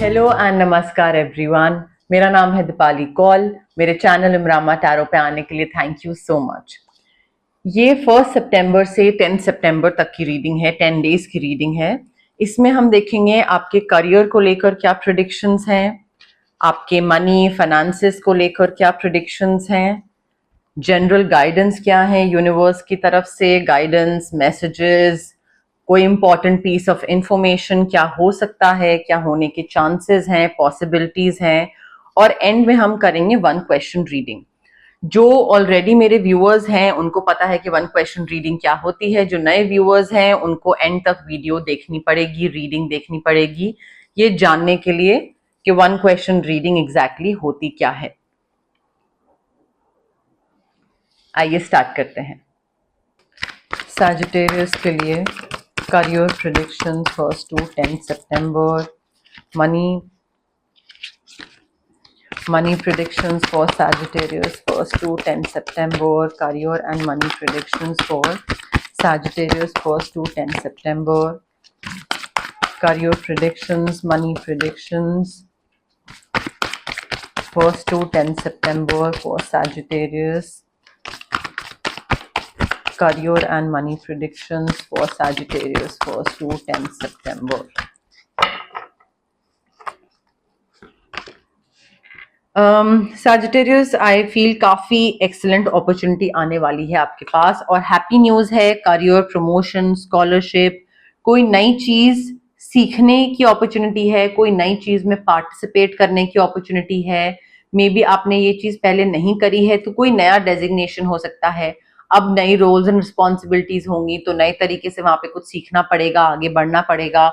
Hello and नमस्कार everyone. मेरा नाम है दीपाली कौल। मेरे चैनल इमरामा टैरो पे आने के लिए थैंक यू सो मच। ये 1 सितंबर से 10 सितंबर तक की रीडिंग है, 10 डेज की रीडिंग है। इसमें हम देखेंगे आपके करियर को लेकर क्या प्रेडिक्शंस हैं, आपके मनी फाइनेंसेस को लेकर क्या प्रेडिक्शंस हैं, जनरल गाइडेंस क्या है यूनिवर्स की तरफ से, गाइडेंस मैसेजेस, कोई इंपॉर्टेंट पीस ऑफ इंफॉर्मेशन क्या हो सकता है, क्या होने के चांसेस हैं, पॉसिबिलिटीज हैं, और एंड में हम करेंगे 1 क्वेश्चन रीडिंग। जो ऑलरेडी मेरे व्यूअर्स हैं उनको पता है कि 1 क्वेश्चन रीडिंग क्या होती है। जो नए व्यूअर्स हैं उनको एंड तक वीडियो देखनी पड़ेगी, रीडिंग देखनी पड़ेगी, ये जानने के लिए कि 1 क्वेश्चन रीडिंग एग्जैक्टली होती क्या है। आइए स्टार्ट करते हैं। सैजिटेरियस के लिए career predictions 1st to 10th September, money predictions for Sagittarius 1st to 10th September, career and money predictions for Sagittarius 1st to 10th September, career predictions, money predictions 1st to 10th September for Sagittarius, career and money predictions for Sagittarius 1st to 10th September. Sagittarius, I feel काफी excellent opportunity आने वाली है आपके पास, और happy news है। Career, promotion, scholarship, कोई नई चीज सीखने की अपॉर्चुनिटी है, कोई नई चीज में पार्टिसिपेट करने की अपॉर्चुनिटी है। मे बी आपने ये चीज पहले नहीं करी है तो कोई नया डेजिग्नेशन हो सकता है। अब नई रोल्स एंड रिस्पॉन्सिबिलिटीज होंगी तो नए तरीके से वहां पे कुछ सीखना पड़ेगा, आगे बढ़ना पड़ेगा।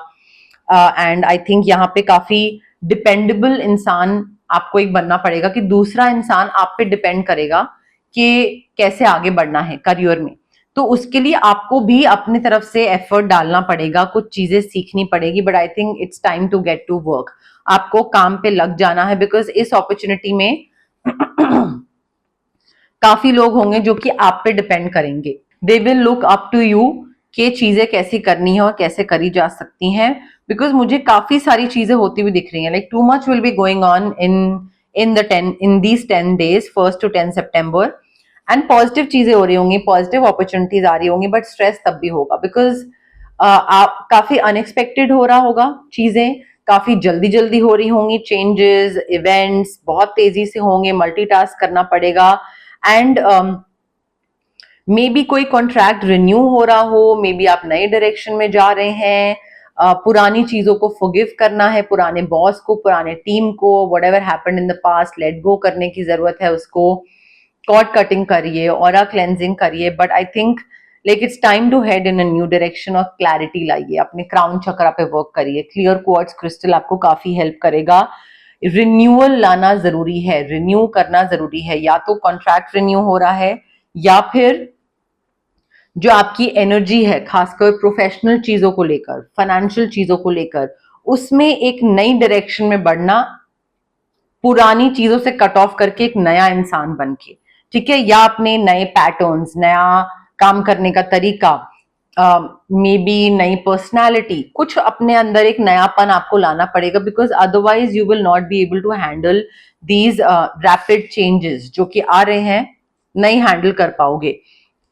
एंड आई थिंक यहाँ पे काफी डिपेंडेबल इंसान आपको एक बनना पड़ेगा कि दूसरा इंसान आप पे डिपेंड करेगा कि कैसे आगे बढ़ना है करियर में। तो उसके लिए आपको भी अपनी तरफ से एफर्ट डालना पड़ेगा, कुछ चीजें सीखनी पड़ेगी। But I think it's time to get to work. आपको काम पे लग जाना है, बिकॉज इस अपॉर्चुनिटी में काफी लोग होंगे जो कि आप पे डिपेंड करेंगे। They will look up to you कि चीजें कैसी करनी है और कैसे करी जा सकती हैं। बिकॉज मुझे काफी सारी चीजें होती हुई दिख रही हैं, like too much will be going on in these 10 days 1st to 10 September, and positive चीजें हो रही होंगी, पॉजिटिव अपॉर्चुनिटीज आ रही होंगी। बट स्ट्रेस तब भी होगा बिकॉज आप काफी अनएक्सपेक्टेड हो रहा होगा, चीजें काफी जल्दी जल्दी हो रही होंगी, चेंजेस, इवेंट्स बहुत तेजी से होंगे, मल्टीटास्क करना पड़ेगा। एंड मे बी कोई कॉन्ट्रैक्ट रिन्यू हो रहा हो, मे बी आप नए डायरेक्शन में जा रहे हैं, पुरानी चीजों को फॉरगिव करना है, पुराने बॉस को, पुराने टीम को, whatever happened in the past let go करने की जरूरत है उसको। कॉर्ड कटिंग करिए, ऑरा क्लेंजिंग करिए। But I think like it's time to head in a new direction और क्लैरिटी लाइए, अपने क्राउन चक्रा पे वर्क करिए। क्लियर क्वार्ट्ज क्रिस्टल आपको काफी हेल्प करेगा। रिन्यूअल लाना जरूरी है, रिन्यू करना जरूरी है। या तो कॉन्ट्रैक्ट रिन्यू हो रहा है या फिर जो आपकी एनर्जी है, खासकर प्रोफेशनल चीजों को लेकर, फाइनेंशियल चीजों को लेकर, उसमें एक नई डायरेक्शन में बढ़ना, पुरानी चीजों से कट ऑफ करके एक नया इंसान बन के, ठीक है। या अपने नए पैटर्न्स, नया काम करने का तरीका, मे बी नई पर्सनैलिटी, कुछ अपने अंदर एक नयापन आपको लाना पड़ेगा। Because otherwise you will not be able to handle these rapid changes जो कि आ रहे हैं, नहीं हैंडल कर पाओगे।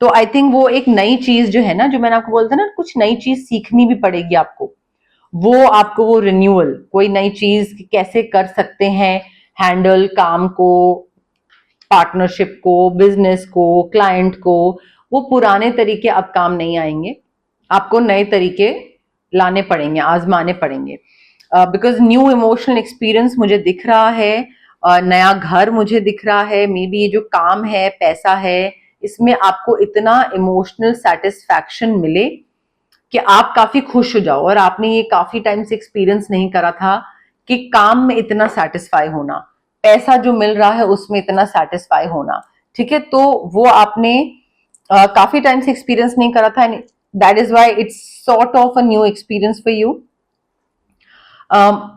तो आई थिंक वो एक नई चीज जो है ना, जो मैंने आपको बोलता ना, कुछ नई चीज सीखनी भी पड़ेगी आपको। वो रिन्यूअल, कोई नई चीज कैसे कर सकते हैं हैंडल, काम को, पार्टनरशिप को, बिजनेस को, क्लाइंट को, वो पुराने तरीके अब काम नहीं आएंगे। आपको नए तरीके लाने पड़ेंगे, आजमाने पड़ेंगे। बिकॉज न्यू इमोशनल एक्सपीरियंस मुझे दिख रहा है, नया घर मुझे दिख रहा है। मे बी ये जो काम है, पैसा है, इसमें आपको इतना इमोशनल सेटिस्फैक्शन मिले कि आप काफी खुश हो जाओ। और आपने ये काफी टाइम से एक्सपीरियंस नहीं करा था कि काम में इतना सेटिस्फाई होना, पैसा जो मिल रहा है उसमें इतना सेटिस्फाई होना, ठीक है। तो वो आपने काफी टाइम से एक्सपीरियंस नहीं करा था, and that is why it's sort of a new experience for you.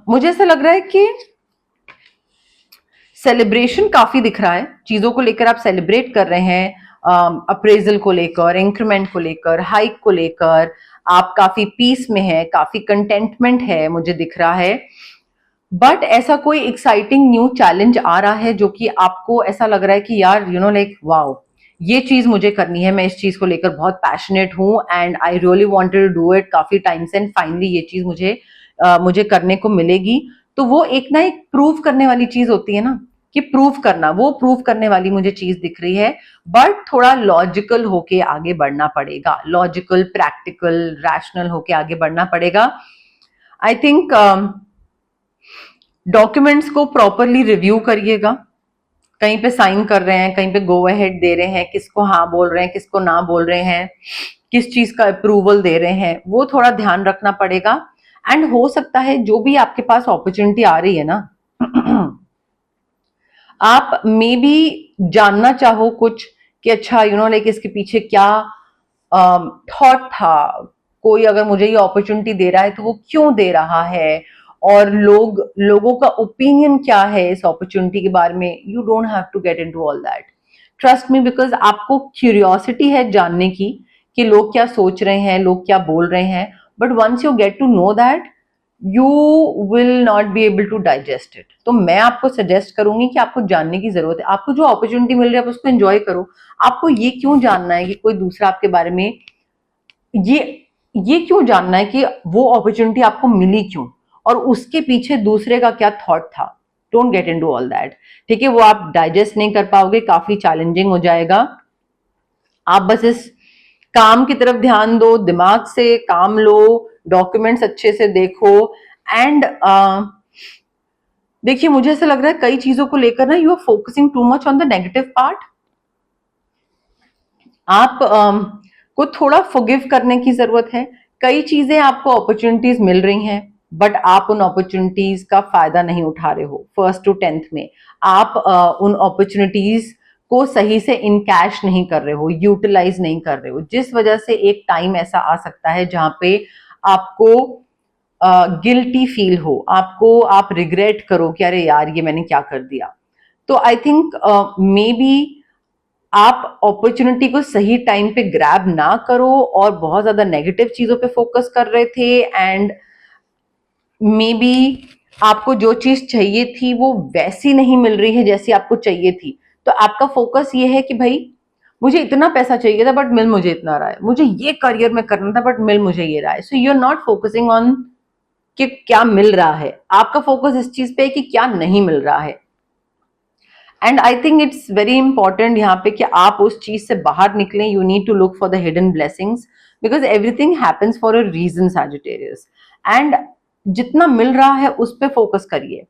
मुझे ऐसा लग रहा है कि सेलिब्रेशन काफी दिख रहा है, चीजों को लेकर आप सेलिब्रेट कर रहे हैं, अप्रेजल को लेकर, इंक्रीमेंट को लेकर, हाइक को लेकर आप काफी पीस में है, काफी कंटेंटमेंट है, मुझे दिख रहा है। बट ऐसा कोई एक्साइटिंग न्यू चैलेंज आ रहा है जो कि आपको ऐसा लग रहा है कि यार लाइक वाओ, ये चीज मुझे करनी है, मैं इस चीज को लेकर बहुत पैशनेट हूँ and I really wanted to do it काफी टाइम से एंड फाइनली ये चीज मुझे करने को मिलेगी। तो वो एक ना एक प्रूव करने वाली चीज होती है ना, कि प्रूव करना, वो प्रूव करने वाली मुझे चीज दिख रही है। बट थोड़ा लॉजिकल होके आगे बढ़ना पड़ेगा, लॉजिकल, प्रैक्टिकल, रैशनल होके आगे बढ़ना पड़ेगा। आई थिंक डॉक्यूमेंट्स को प्रॉपरली रिव्यू करिएगा। कहीं पे साइन कर रहे हैं, कहीं पे गो अहेड दे रहे हैं, किसको हाँ बोल रहे हैं, किसको ना बोल रहे हैं, किस चीज का अप्रूवल दे रहे हैं, वो थोड़ा ध्यान रखना पड़ेगा। एंड हो सकता है जो भी आपके पास अपॉर्चुनिटी आ रही है ना, आप मे बी जानना चाहो कुछ कि अच्छा लाइक इसके पीछे क्या थॉट था, कोई अगर मुझे ये अपॉर्चुनिटी दे रहा है तो वो क्यों दे रहा है, और लोगों का ओपिनियन क्या है इस अपॉर्चुनिटी के बारे में। You don't have to get into all that, trust me, because आपको क्यूरियोसिटी है जानने की कि लोग क्या सोच रहे हैं, लोग क्या बोल रहे हैं। But once you get to know that, you will not be able to digest it. तो मैं आपको सजेस्ट करूंगी कि आपको जानने की जरूरत है, आपको जो अपॉर्चुनिटी मिल रही है आप उसको एंजॉय करो। आपको ये क्यों जानना है कि कोई दूसरा आपके बारे में, ये ये क्यों जानना है कि वो अपॉर्चुनिटी आपको मिली क्यों और उसके पीछे दूसरे का क्या थॉट था। Don't get into all that, ठीक है, वो आप डाइजेस्ट नहीं कर पाओगे, काफी चैलेंजिंग हो जाएगा। आप बस इस काम की तरफ ध्यान दो, दिमाग से काम लो, डॉक्यूमेंट्स अच्छे से देखो। एंड देखिए, मुझे ऐसा लग रहा है कई चीजों को लेकर ना you are focusing too much on the negative part. आप को थोड़ा फॉरगिव करने की जरूरत है। कई चीजें आपको अपॉर्चुनिटीज मिल रही हैं, बट आप उन अपॉर्चुनिटीज का फायदा नहीं उठा रहे हो। 1st to 10th में आप उन अपॉर्चुनिटीज को सही से इनकैश नहीं कर रहे हो, यूटिलाइज नहीं कर रहे हो, जिस वजह से एक टाइम ऐसा आ सकता है जहां पे आपको गिल्टी फील हो, आप रिग्रेट करो कि अरे यार ये मैंने क्या कर दिया। तो आई थिंक मे बी आप अपॉर्चुनिटी को सही टाइम पे ग्रैब ना करो और बहुत ज्यादा नेगेटिव चीजों पे फोकस कर रहे थे। एंड मे बी आपको जो चीज चाहिए थी वो वैसी नहीं मिल रही है जैसी आपको चाहिए थी। तो आपका फोकस ये है कि भाई मुझे इतना पैसा चाहिए था बट मिल मुझे इतना रहा है, मुझे ये करियर में करना था बट मिल मुझे ये रहा है। So you are not focusing on कि क्या मिल रहा है, आपका फोकस इस चीज पे है कि क्या नहीं मिल रहा है। And I think it's very important यहाँ पे कि आप उस चीज से बाहर निकलें। You need to look for the hidden blessings, because everything happens for a reason, Sagittarius. And जितना मिल रहा है उस पर फोकस करिए।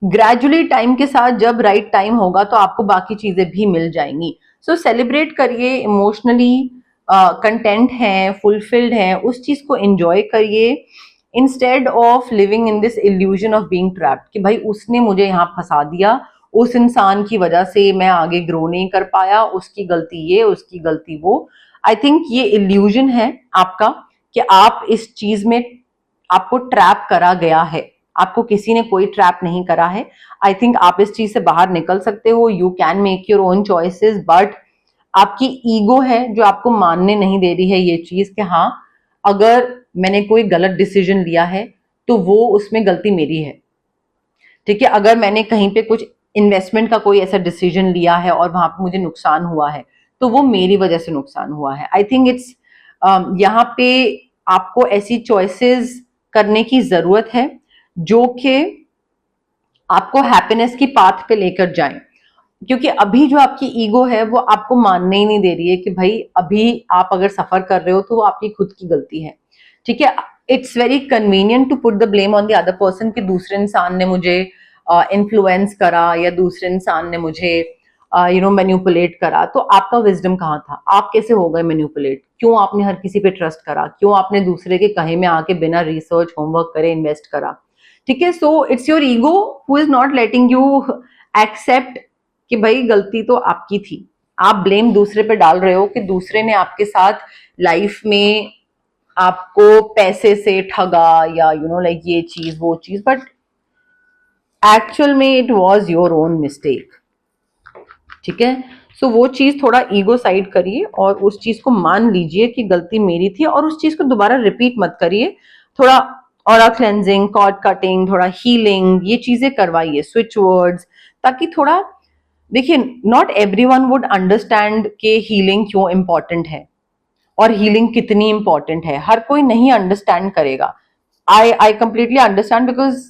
ग्रेजुअली टाइम के साथ जब राइट टाइम होगा तो आपको बाकी चीजें भी मिल जाएंगी। सो सेलिब्रेट करिए, इमोशनली कंटेंट हैं, फुलफिल्ड हैं, उस चीज को एंजॉय करिए, instead of living in this illusion of being trapped कि भाई उसने मुझे यहाँ फंसा दिया, उस इंसान की वजह से मैं आगे ग्रो नहीं कर पाया, उसकी गलती ये, उसकी गलती वो। आई थिंक ये इल्यूजन है आपका कि आप इस चीज में, आपको ट्रैप करा गया है, आपको किसी ने कोई ट्रैप नहीं करा है। आई थिंक आप इस चीज से बाहर निकल सकते हो। You can make your own choices, but आपकी ईगो है जो आपको मानने नहीं दे रही है ये चीज कि हाँ, अगर मैंने कोई गलत डिसीजन लिया है तो वो उसमें गलती मेरी है। ठीक है, अगर मैंने कहीं पे कुछ इन्वेस्टमेंट का कोई ऐसा डिसीजन लिया है और वहां पे मुझे नुकसान हुआ है तो वो मेरी वजह से नुकसान हुआ है। आई थिंक इट्स यहाँ पे आपको ऐसी चॉइसेस करने की जरूरत है जो कि आपको हैप्पीनेस की पाथ पे लेकर जाएं। क्योंकि अभी जो आपकी ईगो है वो आपको मानने ही नहीं दे रही है कि भाई अभी आप अगर सफर कर रहे हो तो वो आपकी खुद की गलती है। ठीक है, it's very convenient to put the blame on the other person कि दूसरे इंसान ने मुझे इन्फ्लुएंस करा या दूसरे इंसान ने मुझे मैन्युपुलेट करा। तो आपका विजडम कहाँ था? आप कैसे हो गए मैन्युपुलेट? क्यों आपने हर किसी पे ट्रस्ट करा? क्यों आपने दूसरे के कहे में आके बिना रिसर्च होमवर्क करे इन्वेस्ट करा? ठीक है, so it's your ego who is not letting you accept कि भाई गलती तो आपकी थी। आप ब्लेम दूसरे पे डाल रहे हो कि दूसरे ने आपके साथ लाइफ में आपको पैसे से ठगा या लाइक ये चीज वो चीज, बट एक्चुअल में it was your own mistake. ठीक है, सो वो चीज थोड़ा ईगो साइड करिए और उस चीज को मान लीजिए कि गलती मेरी थी और उस चीज को दोबारा रिपीट मत करिए। थोड़ा ऑरा क्लेंजिंग, कॉर्ड कटिंग, थोड़ा हीलिंग, ये चीजें करवाइए, स्विच वर्ड्स, ताकि थोड़ा देखिए, नॉट एवरीवन वुड अंडरस्टैंड कि हीलिंग क्यों इम्पोर्टेंट है और हीलिंग कितनी इम्पोर्टेंट है, हर कोई नहीं अंडरस्टैंड करेगा। आई कंप्लीटली अंडरस्टैंड बिकॉज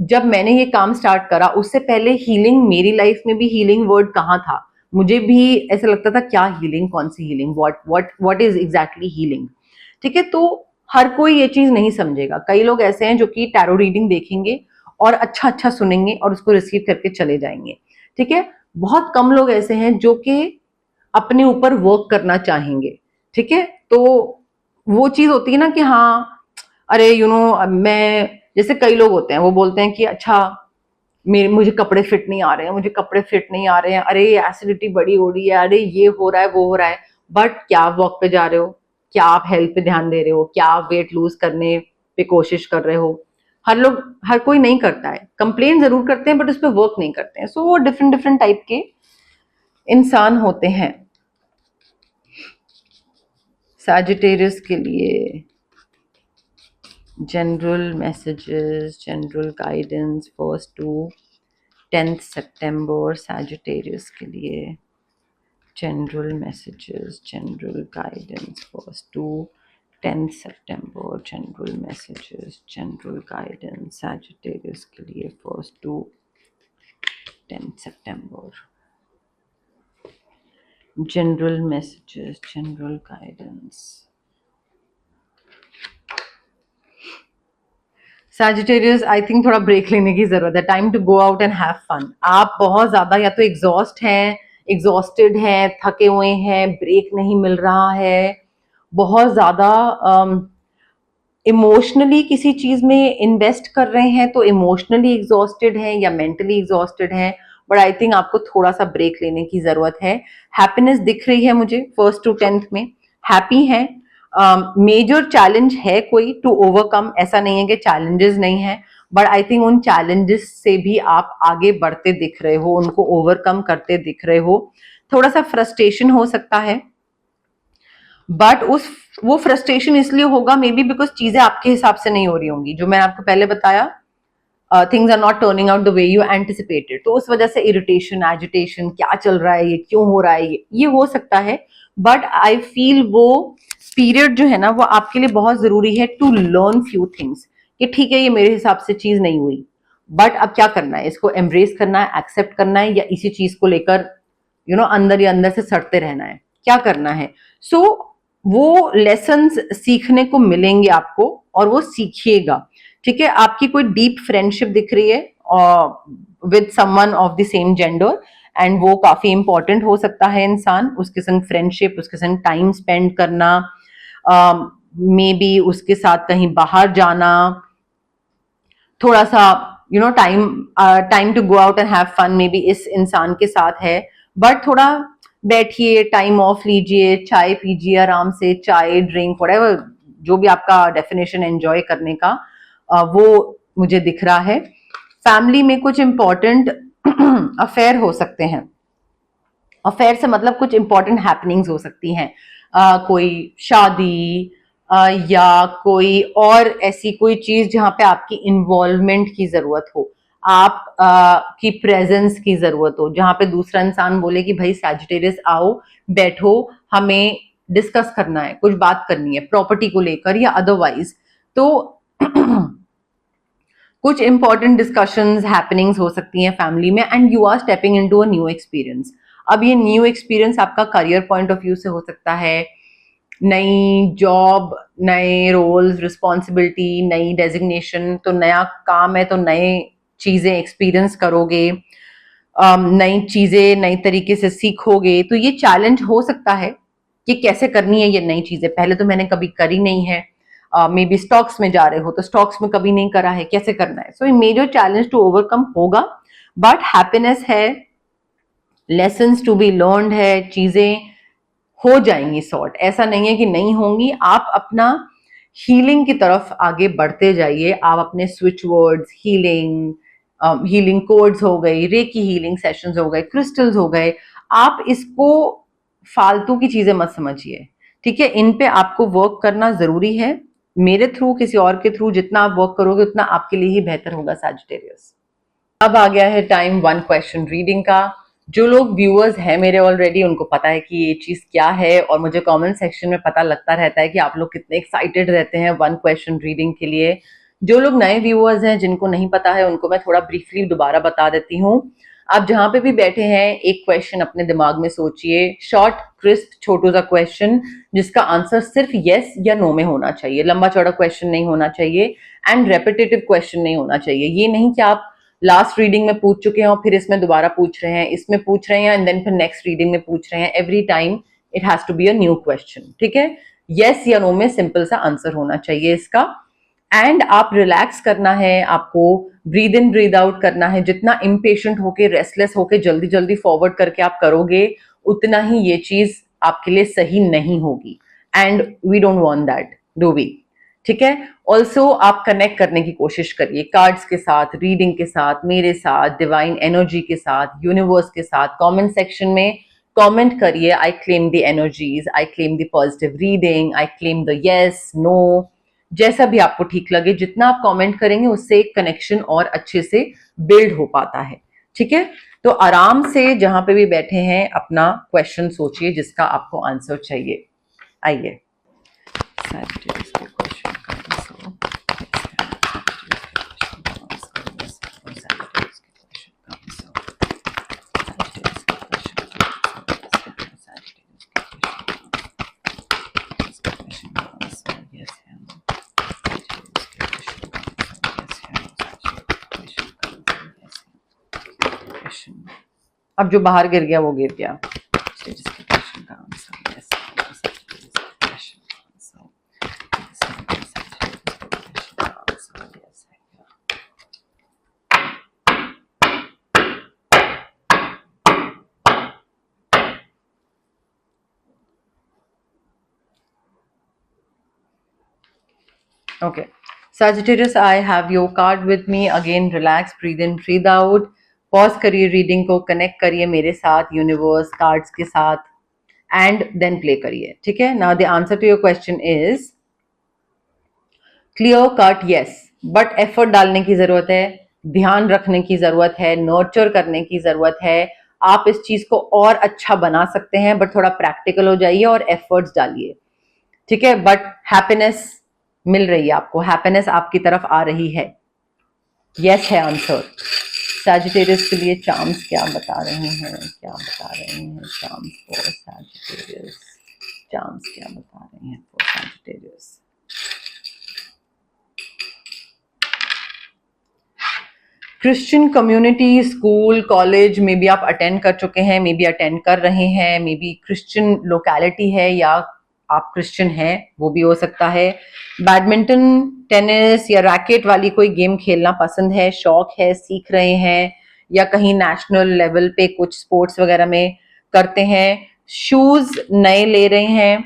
जब मैंने ये काम स्टार्ट करा उससे पहले हीलिंग, मेरी लाइफ में भी हीलिंग वर्ड कहाँ था, मुझे भी ऐसा लगता था क्या हीलिंग, कौन सी healing, what is exactly healing. ठीक है, तो हर कोई ये चीज नहीं समझेगा। कई लोग ऐसे हैं जो कि टैरो रीडिंग देखेंगे और अच्छा अच्छा सुनेंगे और उसको रिसीव करके चले जाएंगे। ठीक है, बहुत कम लोग ऐसे हैं जो कि अपने ऊपर वर्क करना चाहेंगे। ठीक है, तो वो चीज होती है ना कि हाँ, अरे मैं, जैसे कई लोग होते हैं वो बोलते हैं कि अच्छा मेरे मुझे कपड़े फिट नहीं आ रहे हैं, मुझे कपड़े फिट नहीं आ रहे हैं, अरे एसिडिटी बड़ी हो रही है, अरे ये हो रहा है वो हो रहा है। बट क्या आप वॉक पे जा रहे हो, क्या आप हेल्थ पे ध्यान दे रहे हो, क्या आप वेट लूज करने पे कोशिश कर रहे हो? हर कोई नहीं करता है, कंप्लेन जरूर करते हैं बट उस पर वर्क नहीं करते हैं। सो वो डिफरेंट डिफरेंट टाइप के इंसान होते हैं। सैजिटेरियस के लिए general messages, general guidance first to 10th September Sagittarius के लिए general messages, general guidance first to 10th September, general messages, general guidance Sagittarius के लिए first to 10th September, general messages, general guidance। Sagittarius, I think थोड़ा break लेने की जरूरत है, time to go out and have fun. आप बहुत ज्यादा या तो एग्जॉस्टेड हैं, थके हुए हैं, ब्रेक नहीं मिल रहा है, बहुत ज्यादा इमोशनली किसी चीज में इन्वेस्ट कर रहे हैं तो इमोशनली एग्जॉस्टेड हैं या मेंटली एग्जॉस्टेड हैं। बट आई थिंक आपको थोड़ा सा ब्रेक लेने की जरूरत है। हैप्पीनेस दिख रही है मुझे 1st to 10th में, हैप्पी है। मेजर चैलेंज है कोई टू ओवरकम, ऐसा नहीं है कि चैलेंजेस नहीं है, बट आई थिंक उन चैलेंजेस से भी आप आगे बढ़ते दिख रहे हो, उनको ओवरकम करते दिख रहे हो। थोड़ा सा फ्रस्ट्रेशन हो सकता है, बट वो फ्रस्ट्रेशन इसलिए होगा मे बी बिकॉज चीजें आपके हिसाब से नहीं हो रही होंगी, जो मैंने आपको पहले बताया, things are not turning out the way you anticipated, तो उस वजह से इरिटेशन, एजिटेशन, क्या चल रहा है, ये क्यों हो रहा है, ये हो सकता है। बट आई फील वो पीरियड जो है ना वो आपके लिए बहुत जरूरी है टू लर्न फ्यू थिंग्स, कि ठीक है ये मेरे हिसाब से चीज नहीं हुई, बट अब क्या करना है, इसको एम्ब्रेस करना है, एक्सेप्ट करना है, या इसी चीज को लेकर अंदर ही अंदर से सड़ते रहना है, क्या करना है। सो वो लेसन्स सीखने को मिलेंगे आपको और वो सीखिएगा। ठीक है, आपकी कोई डीप फ्रेंडशिप दिख रही है with someone of the same gender, and वो काफी इंपॉर्टेंट हो सकता है इंसान, उसके संग फ्रेंडशिप, उसके संग टाइम स्पेंड करना, मे बी उसके साथ कहीं बाहर जाना, थोड़ा सा time to go out and have fun maybe इस इंसान के साथ है। बट थोड़ा बैठिए, टाइम ऑफ लीजिए, चाय पीजिए आराम से, चाय, ड्रिंक, व्हाटएवर जो भी आपका डेफिनेशन एंजॉय करने का, वो मुझे दिख रहा है। फैमिली में कुछ इंपॉर्टेंट अफेयर हो सकते हैं, अफेयर से मतलब कुछ इंपॉर्टेंट हैपनिंग्स हो सकती हैं, कोई शादी या कोई और ऐसी कोई चीज जहां पे आपकी इन्वॉल्वमेंट की जरूरत हो, आप की प्रेजेंस की जरूरत हो, जहां पे दूसरा इंसान बोले कि भाई सैजिटेरियस आओ, बैठो, हमें डिस्कस करना है, कुछ बात करनी है प्रॉपर्टी को लेकर या अदरवाइज। तो कुछ इंपॉर्टेंट डिस्कशंस, हैपनिंग्स हो सकती हैं फैमिली में, and you are stepping into a new experience. अब ये न्यू एक्सपीरियंस आपका करियर पॉइंट ऑफ व्यू से हो सकता है, नई जॉब, नए रोल्स, रिस्पॉन्सिबिलिटी, नई डेजिग्नेशन, तो नया काम है तो नए चीजें एक्सपीरियंस करोगे, नई चीजें नई तरीके से सीखोगे, तो ये चैलेंज हो सकता है कि कैसे करनी है ये नई चीजें, पहले तो मैंने कभी करी नहीं है, मे बी स्टॉक्स में जा रहे हो तो स्टॉक्स में कभी नहीं करा है, कैसे करना है। सो ये मेजर चैलेंज टू ओवरकम होगा, बट हैप्पीनेस है, लेसन्स टू बी लर्नड है, चीजें हो जाएंगी सॉर्ट, ऐसा नहीं है कि नहीं होंगी। आप अपना हीलिंग की तरफ आगे बढ़ते जाइए, आप अपने स्विच वर्ड्स, हीलिंग कोड्स हो गई, रेकी हीलिंग सेशंस हो गए, क्रिस्टल्स हो गए, आप इसको फालतू की चीजें मत समझिए। ठीक है, इन पे आपको वर्क करना जरूरी है, मेरे थ्रू, किसी और के थ्रू जितना आप वर्क करोगे उतना आपके लिए ही बेहतर होगा सैजिटेरियस। अब आ गया है टाइम वन क्वेश्चन रीडिंग का। जो लोग व्यूअर्स हैं मेरे ऑलरेडी, उनको पता है कि ये चीज क्या है, और मुझे कमेंट सेक्शन में पता लगता रहता है कि आप लोग कितने एक्साइटेड रहते हैं वन क्वेश्चन रीडिंग के लिए। जो लोग नए व्यूअर्स हैं, जिनको नहीं पता है, उनको मैं थोड़ा ब्रीफली दोबारा बता देती हूँ। आप जहां पे भी बैठे हैं, एक क्वेश्चन अपने दिमाग में सोचिए, शॉर्ट क्रिस्प छोटू सा क्वेश्चन, जिसका आंसर सिर्फ यस या नो में होना चाहिए, लंबा चौड़ा क्वेश्चन नहीं होना चाहिए, एंड रेपिटेटिव क्वेश्चन नहीं होना चाहिए। ये नहीं कि आप लास्ट रीडिंग में पूछ चुके हैं और फिर इसमें दोबारा पूछ रहे हैं, इसमें पूछ रहे हैं एंड देन फिर नेक्स्ट रीडिंग में पूछ रहे हैं। Every time it has to be a new question, ठीक है। यस या नो में सिंपल सा आंसर होना चाहिए इसका। एंड आप रिलैक्स करना है, आपको ब्रीद इन ब्रीद आउट करना है। जितना इम्पेशेंट होके, रेस्टलेस होके जल्दी जल्दी फॉरवर्ड करके आप करोगे, उतना ही ये चीज आपके लिए सही नहीं होगी, and we don't want that, do we? ठीक है। ऑल्सो आप कनेक्ट करने की कोशिश करिए कार्ड्स के साथ, रीडिंग के साथ, मेरे साथ, डिवाइन एनर्जी के साथ, यूनिवर्स के साथ। कमेंट सेक्शन में कमेंट करिए, I claim the energies, I claim the positive reading, I claim the yes no, जैसा भी आपको ठीक लगे। जितना आप कमेंट करेंगे उससे एक कनेक्शन और अच्छे से बिल्ड हो पाता है, ठीक है। तो आराम से जहां पे भी बैठे हैं अपना क्वेश्चन सोचिए जिसका आपको आंसर चाहिए। आइए, अब जो बाहर गिर गया वो गिर गया। Okay, Sagittarius, I have your card with me. Again, relax, breathe in, breathe out. Pause करिए रीडिंग को, कनेक्ट करिए मेरे साथ, यूनिवर्स, कार्ड्स के साथ, एंड देन प्ले करिए, ठीक है। Now the answer to your question is clear cut yes, but effort डालने की जरूरत है, ध्यान रखने की जरूरत है, नर्चर करने की जरूरत है। आप इस चीज को और अच्छा बना सकते हैं, बट थोड़ा प्रैक्टिकल हो जाइए और एफर्ट्स डालिए, ठीक है। बट हैप्पीनेस मिल रही है आपको, हैप्पीनेस आपकी तरफ आ रही है। यस है आंसर। सैजिटेरियस के लिए चार्म्स क्या बता रहे हैं, क्या बता रहे हैं चार्म्स फॉर सैजिटेरियस, चार्म्स क्या बता रहे हैं for Sagittarius. Christian community, school, college में भी आप अटेंड कर चुके हैं, मे बी अटेंड कर रहे हैं, मे बी क्रिश्चियन लोकेलिटी है या आप क्रिश्चियन हैं, वो भी हो सकता है। बैडमिंटन, टेनिस या रैकेट वाली कोई गेम खेलना पसंद है, शौक है, सीख रहे हैं, या कहीं नेशनल लेवल पे कुछ स्पोर्ट्स वगैरह में करते हैं। शूज नए ले रहे हैं,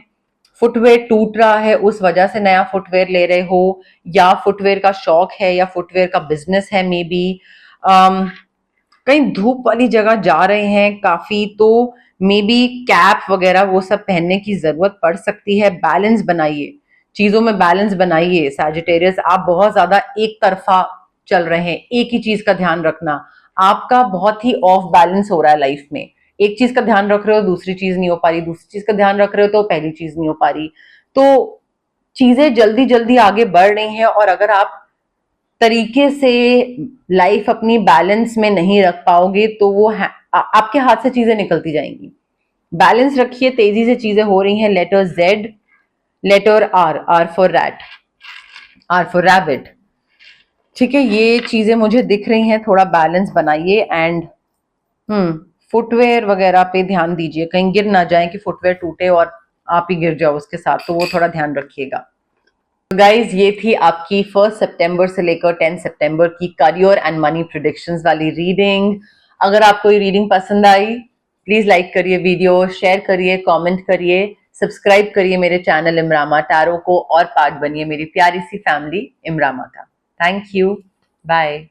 फुटवेयर टूट रहा है उस वजह से नया फुटवेयर ले रहे हो, या फुटवेयर का शौक है या फुटवेयर का बिजनेस है, मे बी कहीं धूप वाली जगह जा रहे हैं काफी, तो मे बी कैप वगैरह वो सब पहनने की जरूरत पड़ सकती है। बैलेंस बनाइए, चीजों में बैलेंस बनाइए सैजिटेरियस। आप बहुत ज्यादा एक तरफा चल रहे हैं, एक ही चीज का ध्यान रखना, आपका बहुत ही ऑफ बैलेंस हो रहा है लाइफ में। एक चीज का ध्यान रख रहे हो, दूसरी चीज नहीं हो पा रही, दूसरी चीज का ध्यान रख रहे हो तो पहली चीज नहीं हो पा रही। तो चीजें जल्दी जल्दी आगे बढ़ रही हैं, और अगर आप तरीके से लाइफ अपनी बैलेंस में नहीं रख पाओगे तो वो आपके हाथ से चीजें निकलती जाएंगी। बैलेंस रखिए, तेजी से चीजें हो रही हैं। Letter Z, letter R, R for rat, R for rabbit, ठीक है। ये चीजें मुझे दिख रही हैं, थोड़ा बैलेंस बनाइए। एंड फुटवेयर वगैरह पे ध्यान दीजिए, कहीं गिर ना जाए कि फुटवेयर टूटे और आप ही गिर जाओ उसके साथ, तो वो थोड़ा ध्यान रखिएगा। गाइज, ये थी आपकी 1 सितंबर से लेकर 10 सितंबर की करियर एंड मनी प्रेडिक्शंस वाली रीडिंग। अगर आपको ये रीडिंग पसंद आई, प्लीज लाइक करिए वीडियो, शेयर करिए, कमेंट करिए, सब्सक्राइब करिए मेरे चैनल इमरामा टैरो को, और पार्ट बनिए मेरी प्यारी सी फैमिली इमरामा का। Thank you, bye.